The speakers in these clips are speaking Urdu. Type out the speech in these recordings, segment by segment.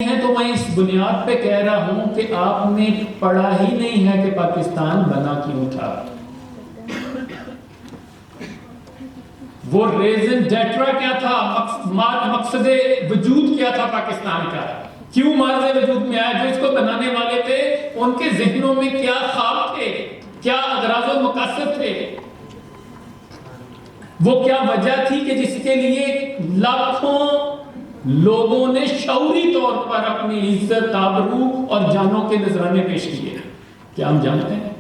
ہیں تو میں اس بنیاد پہ کہہ رہا ہوں کہ آپ نے پڑھا ہی نہیں ہے کہ پاکستان بنا کیوں تھا. وہ ریزن ڈیٹرا کیا تھا، مقصد وجود کیا تھا پاکستان کا، کیوں مارز وجود میں آیا، جو اس کو بنانے والے تھے ان کے ذہنوں میں کیا خواب تھے، کیا اغراض و مقاصد تھے، وہ کیا وجہ تھی کہ جس کے لیے لاکھوں لوگوں نے شعوری طور پر اپنی عزت، آبرو اور جانوں کے نذرانے پیش کیے. کیا ہم جانتے ہیں؟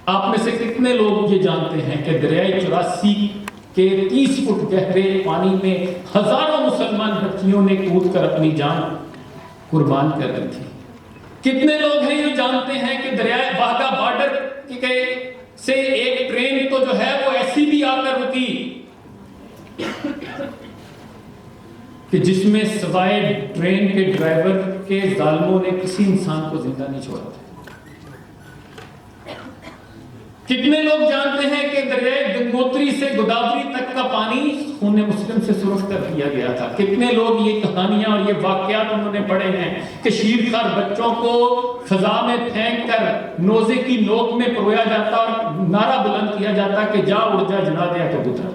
آپ میں سے کتنے لوگ یہ جانتے ہیں کہ دریائے 84 کے 30 فٹ گہرے پانی میں ہزاروں مسلمان بچیوں نے کود کر اپنی جان قربان کر دی تھی؟ کتنے لوگ ہیں یہ جانتے ہیں کہ دریائے واہگہ بارڈر سے ایک ٹرین تو جو ہے وہ ایسی بھی آ کر رکی کہ جس میں سوائے ٹرین کے ڈرائیور کے ظالموں نے کسی انسان کو زندہ نہیں چھوڑا تھا؟ کتنے لوگ جانتے ہیں کہ دریائے گنگوتری سے گوداوری تک کا پانی خون مسلم سے سرخ کر دیا گیا تھا؟ کتنے لوگ یہ کہانیاں اور یہ واقعات انہوں نے پڑھے ہیں کہ شیرخوار بچوں کو فضا میں پھینک کر نوزے کی نوک میں پرویا جاتا اور نعرہ بلند کیا جاتا کہ جا اڑ جا جنا دیا کبوتر.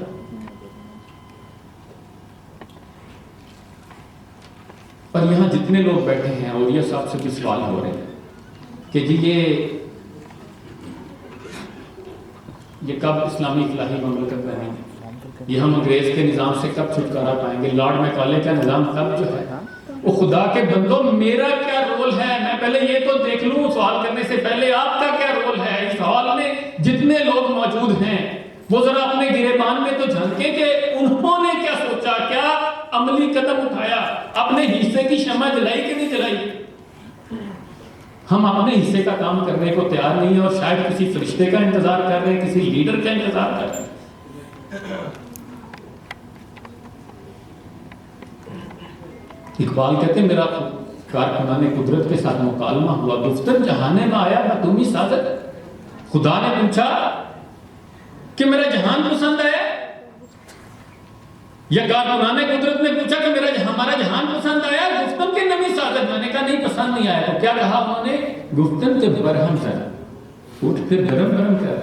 پر یہاں جتنے لوگ بیٹھے ہیں اور یہ صاحب سے بھی سوال ہو رہے ہیں کہ جی یہ کب اسلامی فلاحی مملکت بنے گی، یہ ہم انگریز کے نظام سے کب چھٹکارا پائیں گے، لارڈ میکالے کا نظام کب جو ہے وہ خدا کے بندوں میرا کیا رول ہے؟ میں پہلے یہ تو دیکھ لوں سوال کرنے سے پہلے آپ کا کیا رول ہے اس ہال میں جتنے لوگ موجود ہیں وہ ذرا اپنے گریبان میں تو جھانکیں کہ انہوں نے کیا سوچا، کیا عملی قدم اٹھایا، اپنے حصے کی شمع جلائی کہ نہیں جلائی. ہم اپنے حصے کا کام کرنے کو تیار نہیں ہیں اور شاید کسی فرشتے کا انتظار کر رہے ہیں، کسی لیڈر کا انتظار کر رہے ہیں. اقبال کہتے ہیں میرا کارکنان قدرت کے ساتھ مکالمہ ہوا، گفتن جہانے میں آیا میں تم ہی سازت. خدا نے پوچھا کہ میرا جہان پسند ہے، یا کارکنان قدرت نے پوچھا کہ ہمارا جہان پسند آیا؟ گفتن کے نمی سازت. میں نے کہا نہیں پسند نہیں آیا. تو کیا کہا انہوں نے؟ گفتن کے برہم کر اٹھ پھر گرم گرم کر،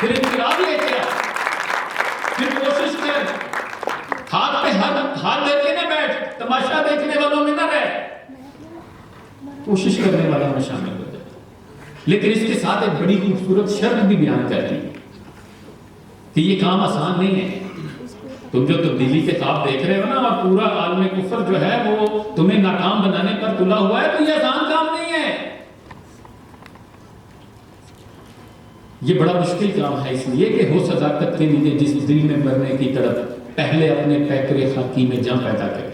پھر انقلاب لے کے آ، پھر کوشش کر، ہاتھ پہ ہاتھ دے کے نہ بیٹھ، تماشا دیکھنے والوں میں نہ رہ، کوشش کرنے والوں میں شامل ہو جائے. لیکن اس کے ساتھ ایک بڑی خوبصورت شرط بھی بیان کر دی کہ یہ کام آسان نہیں ہے. تم جو تبدیلی کے خواب دیکھ رہے ہو نا اور پورا عالم کفر جو ہے وہ تمہیں ناکام بنانے پر تلا ہوا ہے، تو یہ آسان کام نہیں ہے. یہ بڑا مشکل کام ہے، اس لیے کہ ہو صداقت کے لیے جس دل میں مرنے کی طرف پہلے اپنے پیکر خاکی میں جان پیدا کرے.